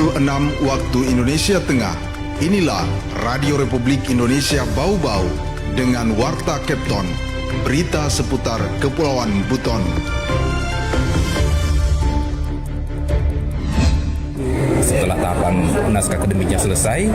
Pukul 6 waktu Indonesia Tengah. Inilah Radio Republik Indonesia Bau-Bau dengan Warta Kepton, berita seputar Kepulauan Buton. Setelah tahapan naskah akademiknya selesai,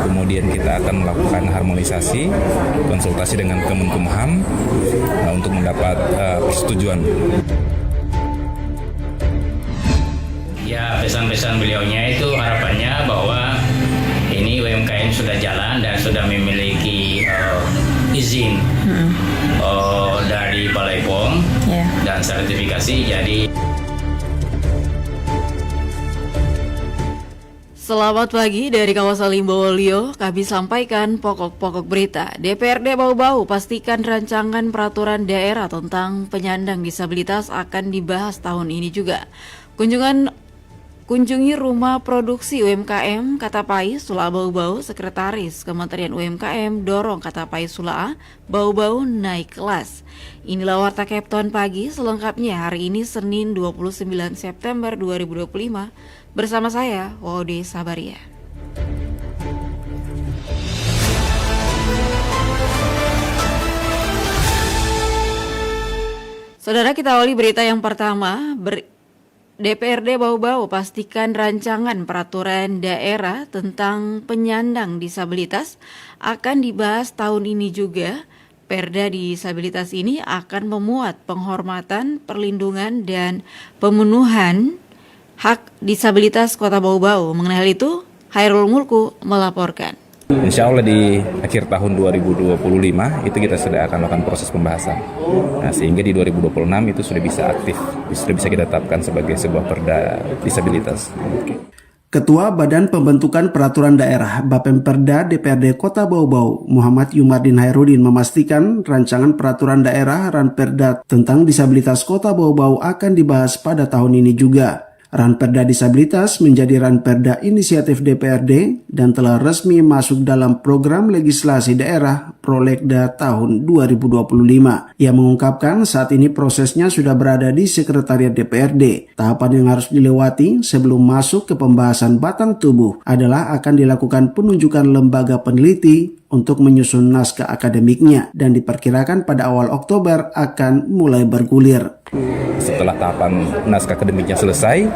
kemudian kita akan melakukan harmonisasi, konsultasi dengan Kemenkumham untuk mendapat persetujuan. Ya, pesan-pesan beliaunya itu harapannya bahwa ini UMKM sudah jalan dan sudah memiliki izin dari Balai POM dan sertifikasi. Jadi selamat pagi dari kawasan Limbowolio, kami sampaikan pokok-pokok berita. DPRD Bau-Bau pastikan rancangan peraturan daerah tentang penyandang disabilitas akan dibahas tahun ini juga. Kunjungi rumah produksi UMKM Katapai Sula Bau-Bau, Sekretaris Kementerian UMKM dorong Katapai Sula Bau-Bau naik kelas. Inilah Warta Kepton pagi selengkapnya hari ini Senin 29 September 2025 bersama saya Wode Sabaria. Saudara, kita awali berita yang pertama. DPRD Bau-Bau pastikan rancangan peraturan daerah tentang penyandang disabilitas akan dibahas tahun ini juga. Perda disabilitas ini akan memuat penghormatan, perlindungan, dan pemenuhan hak disabilitas Kota Bau-Bau. Mengenai hal itu, Hairul Mulku melaporkan. Insya Allah di akhir tahun 2025 itu kita sudah akan melakukan proses pembahasan. Nah, sehingga di 2026 itu sudah bisa aktif, sudah bisa kita tetapkan sebagai sebuah perda disabilitas. Ketua Badan Pembentukan Peraturan Daerah Bapemperda DPRD Kota Bau-Bau, Muhammad Yumardin Hairudin memastikan rancangan peraturan daerah Ranperda tentang disabilitas Kota Bau-Bau akan dibahas pada tahun ini juga. Ranperda disabilitas menjadi ranperda inisiatif DPRD dan telah resmi masuk dalam program legislasi daerah Prolegda tahun 2025. Ia mengungkapkan saat ini prosesnya sudah berada di Sekretariat DPRD. Tahapan yang harus dilewati sebelum masuk ke pembahasan batang tubuh adalah akan dilakukan penunjukan lembaga peneliti untuk menyusun naskah akademiknya dan diperkirakan pada awal Oktober akan mulai bergulir. Setelah tahapan naskah akademiknya selesai,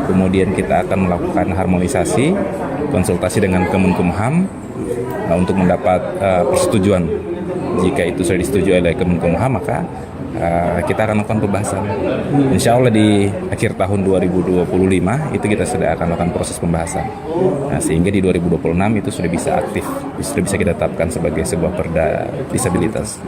kemudian kita akan melakukan harmonisasi, konsultasi dengan Kemenkumham untuk mendapat persetujuan. Jika itu sudah disetujui oleh Kemenkumham, maka kita akan melakukan pembahasan. Insya Allah di akhir tahun 2025 itu kita sudah akan melakukan proses pembahasan. Nah, sehingga di 2026 itu sudah bisa aktif, sudah bisa kita tetapkan sebagai sebuah perda disabilitas.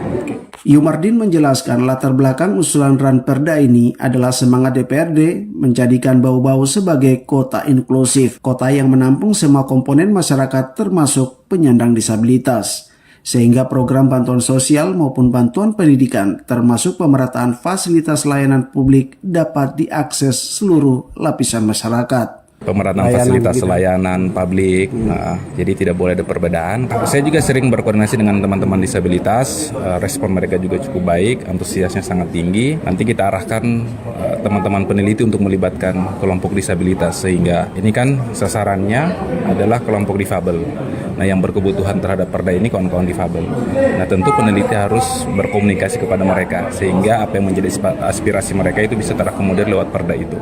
Yumardin menjelaskan latar belakang usulan Ranperda ini adalah semangat DPRD menjadikan Bau-Bau sebagai kota inklusif, kota yang menampung semua komponen masyarakat termasuk penyandang disabilitas. Sehingga program bantuan sosial maupun bantuan pendidikan termasuk pemerataan fasilitas layanan publik dapat diakses seluruh lapisan masyarakat. Pemerataan fasilitas layanan publik, jadi tidak boleh ada perbedaan. Saya juga sering berkoordinasi dengan teman-teman disabilitas, respon mereka juga cukup baik, antusiasnya sangat tinggi. Nanti kita arahkan teman-teman peneliti untuk melibatkan kelompok disabilitas, sehingga ini kan sasarannya adalah kelompok difabel. Nah, yang berkebutuhan terhadap perda ini kawan-kawan difabel. Nah, tentu peneliti harus berkomunikasi kepada mereka, sehingga apa yang menjadi aspirasi mereka itu bisa terakomodir lewat perda itu.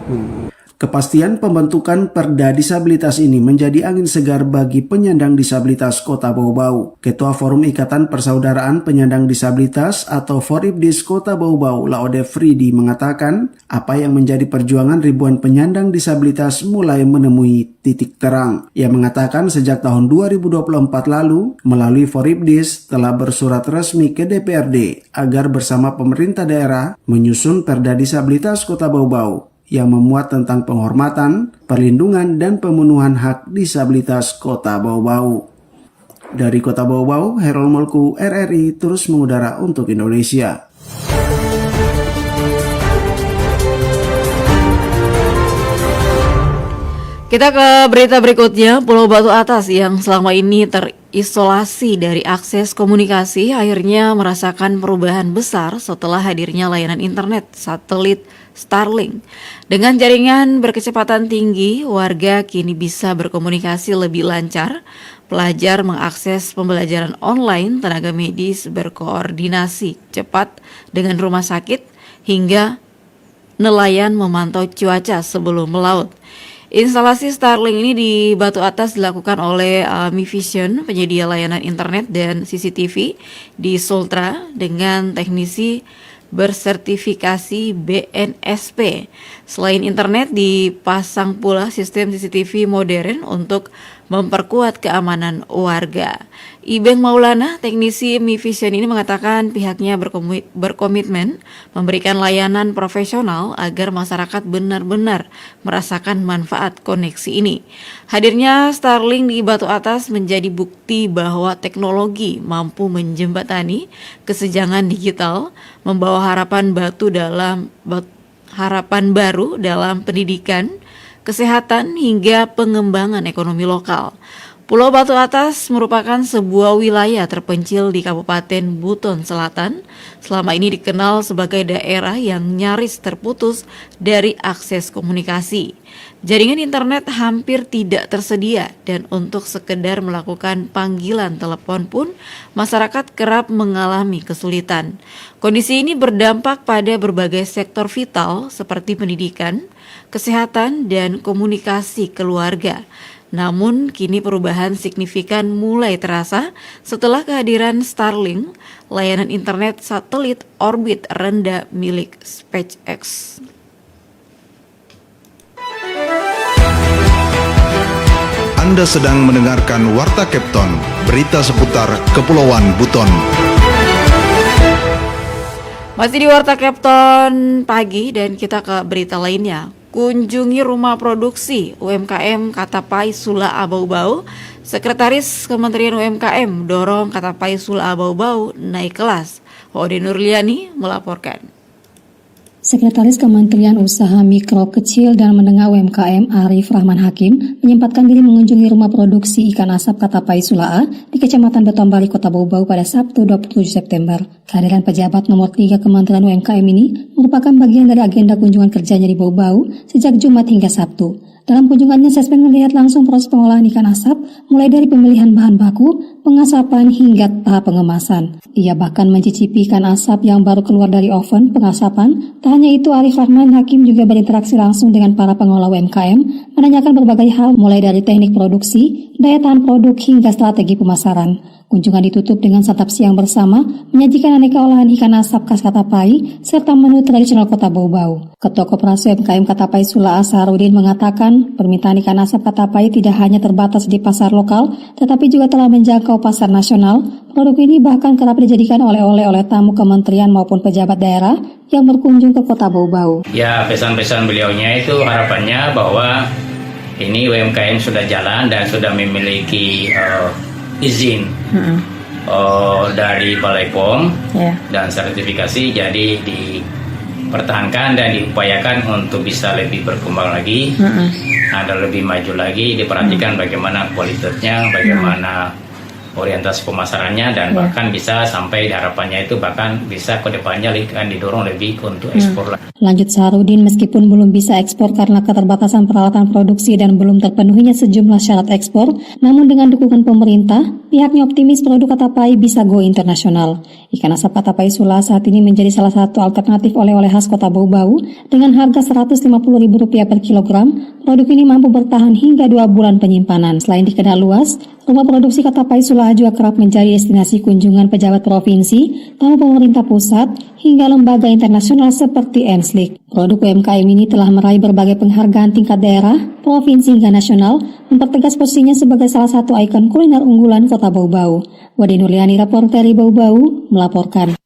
Kepastian pembentukan Perda disabilitas ini menjadi angin segar bagi penyandang disabilitas Kota Bau-Bau. Ketua Forum Ikatan Persaudaraan Penyandang Disabilitas atau Foribdis Kota Bau-Bau, Laode Fridi mengatakan, apa yang menjadi perjuangan ribuan penyandang disabilitas mulai menemui titik terang. Ia mengatakan sejak tahun 2024 lalu, melalui Foribdis telah bersurat resmi ke DPRD agar bersama pemerintah daerah menyusun Perda disabilitas Kota Bau-Bau yang memuat tentang penghormatan, perlindungan, dan pemenuhan hak disabilitas Kota Bau-Bau. Dari Kota Bau-Bau, Hairul Mulku, RRI terus mengudara untuk Indonesia. Kita ke berita berikutnya. Pulau Batu Atas yang selama ini terisolasi dari akses komunikasi akhirnya merasakan perubahan besar setelah hadirnya layanan internet satelit Starlink. Dengan jaringan berkecepatan tinggi, warga kini bisa berkomunikasi lebih lancar. Pelajar mengakses pembelajaran online, tenaga medis berkoordinasi cepat dengan rumah sakit, hingga nelayan memantau cuaca sebelum melaut. Instalasi Starlink ini di Batu Atas dilakukan oleh Mi Vision, penyedia layanan internet dan CCTV di Sultra dengan teknisi bersertifikasi BNSP. Selain internet, dipasang pula sistem CCTV modern untuk memperkuat keamanan warga. Ibeng Maulana, teknisi Mi Vision ini mengatakan pihaknya berkomitmen memberikan layanan profesional agar masyarakat benar-benar merasakan manfaat koneksi ini. Hadirnya Starlink di Batu Atas menjadi bukti bahwa teknologi mampu menjembatani kesenjangan digital, membawa harapan baru dalam pendidikan, kesehatan hingga pengembangan ekonomi lokal. Pulau Batu Atas merupakan sebuah wilayah terpencil di Kabupaten Buton Selatan. Selama ini dikenal sebagai daerah yang nyaris terputus dari akses komunikasi. Jaringan internet hampir tidak tersedia dan untuk sekedar melakukan panggilan telepon pun masyarakat kerap mengalami kesulitan. Kondisi ini berdampak pada berbagai sektor vital seperti pendidikan, kesehatan, dan komunikasi keluarga. Namun, kini perubahan signifikan mulai terasa setelah kehadiran Starlink, layanan internet satelit orbit rendah milik SpaceX. Anda sedang mendengarkan Warta Kepton, berita seputar Kepulauan Buton. Masih di Warta Kepton pagi dan kita ke berita lainnya. Kunjungi rumah produksi UMKM Katapai Sula Abau-Bau. Sekretaris Kementerian UMKM dorong Katapai Sula Abau-Bau naik kelas. Ode Nurliani melaporkan. Sekretaris Kementerian Usaha Mikro, Kecil, dan Menengah UMKM Arif Rahman Hakim menyempatkan diri mengunjungi rumah produksi ikan asap Katapai Sula di Kecamatan Betombali, Kota Bau-Bau pada Sabtu 27 September. Kehadiran pejabat nomor 3 Kementerian UMKM ini merupakan bagian dari agenda kunjungan kerjanya di Bau-Bau sejak Jumat hingga Sabtu. Dalam kunjungannya, Sesmen melihat langsung proses pengolahan ikan asap, mulai dari pemilihan bahan baku, pengasapan, hingga tahap pengemasan. Ia bahkan mencicipi ikan asap yang baru keluar dari oven pengasapan. Tak hanya itu, Arif Rahman Hakim juga berinteraksi langsung dengan para pengolah UMKM, menanyakan berbagai hal mulai dari teknik produksi, daya tahan produk, hingga strategi pemasaran. Kunjungan ditutup dengan santap siang bersama, menyajikan aneka olahan ikan asap khas Katapai, serta menu tradisional Kota Bau-Bau. Ketua Koperasi UMKM Katapai Sula Asharudin mengatakan, permintaan ikan asap Katapai tidak hanya terbatas di pasar lokal, tetapi juga telah menjangkau pasar nasional. Produk ini bahkan kerap dijadikan oleh-oleh oleh tamu kementerian maupun pejabat daerah yang berkunjung ke Kota Bau-Bau. Ya, pesan-pesan beliaunya itu harapannya bahwa ini UMKM sudah jalan dan sudah memiliki izin dari Balai POM dan sertifikasi, jadi dipertahankan dan diupayakan untuk bisa lebih berkembang lagi, ada lebih maju lagi, diperhatikan bagaimana kualitasnya, bagaimana orientasi pemasarannya, dan bahkan bisa sampai harapannya itu bahkan bisa ke depannya akan didorong lebih untuk ekspor. Lanjut Saharudin, meskipun belum bisa ekspor karena keterbatasan peralatan produksi dan belum terpenuhinya sejumlah syarat ekspor, namun dengan dukungan pemerintah, pihaknya optimis produk Katapai bisa go internasional. Ikan asap Katapai Sula saat ini menjadi salah satu alternatif oleh-oleh khas Kota Bau-Bau dengan harga Rp150.000 per kilogram. Produk ini mampu bertahan hingga 2 bulan penyimpanan. Selain dikenal luas, rumah produksi Katapai Sula juga kerap menjadi destinasi kunjungan pejabat provinsi, tamu pemerintah pusat, hingga lembaga internasional seperti Enslik. Produk UMKM ini telah meraih berbagai penghargaan tingkat daerah, provinsi hingga nasional, mempertegas posisinya sebagai salah satu ikon kuliner unggulan Kota Bau-Bau. Wade Nurliani, reporter dari Bau-Bau, melaporkan.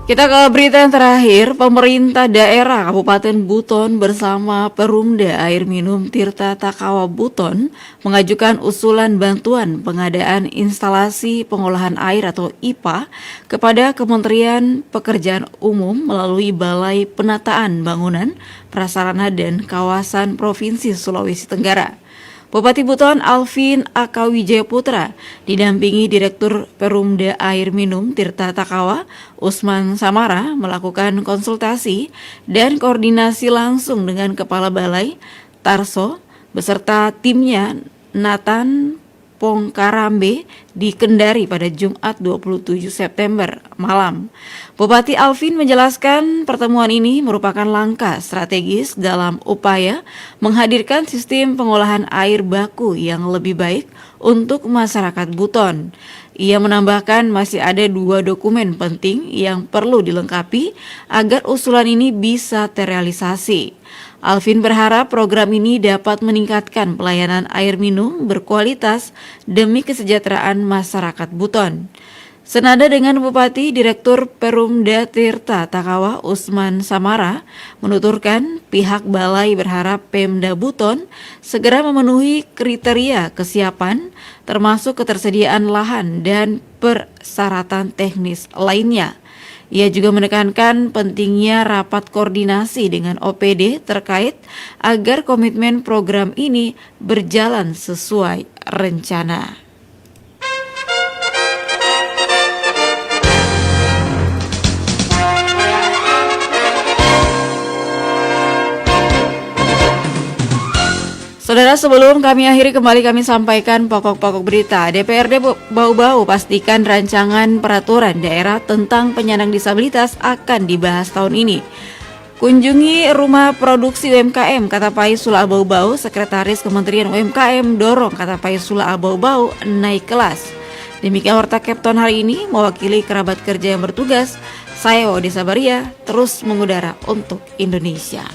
Kita ke berita yang terakhir, pemerintah daerah Kabupaten Buton bersama Perumda Air Minum Tirta Takawa Buton mengajukan usulan bantuan pengadaan instalasi pengolahan air atau IPA kepada Kementerian Pekerjaan Umum melalui Balai Penataan Bangunan, Prasarana dan Kawasan Provinsi Sulawesi Tenggara. Bupati Buton Alvin Akawijaya Putra didampingi Direktur Perumda Air Minum Tirta Takawa Usman Samara melakukan konsultasi dan koordinasi langsung dengan Kepala Balai Tarso beserta timnya Nathan Pongkarambe di Kendari pada Jumat 27 September malam. Bupati Alvin menjelaskan pertemuan ini merupakan langkah strategis dalam upaya menghadirkan sistem pengolahan air baku yang lebih baik untuk masyarakat Buton. Ia menambahkan masih ada 2 dokumen penting yang perlu dilengkapi agar usulan ini bisa terrealisasi. Alvin berharap program ini dapat meningkatkan pelayanan air minum berkualitas demi kesejahteraan masyarakat Buton. Senada dengan Bupati, Direktur Perumda Tirta Takawa Usman Samara menuturkan pihak balai berharap Pemda Buton segera memenuhi kriteria kesiapan termasuk ketersediaan lahan dan persyaratan teknis lainnya. Ia juga menekankan pentingnya rapat koordinasi dengan OPD terkait agar komitmen program ini berjalan sesuai rencana. Saudara, sebelum kami akhiri kembali kami sampaikan pokok-pokok berita. DPRD Bau-Bau pastikan rancangan peraturan daerah tentang penyandang disabilitas akan dibahas tahun ini. Kunjungi rumah produksi UMKM Katapai Sula Bau-Bau, Sekretaris Kementerian UMKM dorong Katapai Sula Bau-Bau naik kelas. Demikian Warta Kepton hari ini, mewakili kerabat kerja yang bertugas, saya Wodi Sabaria, terus mengudara untuk Indonesia.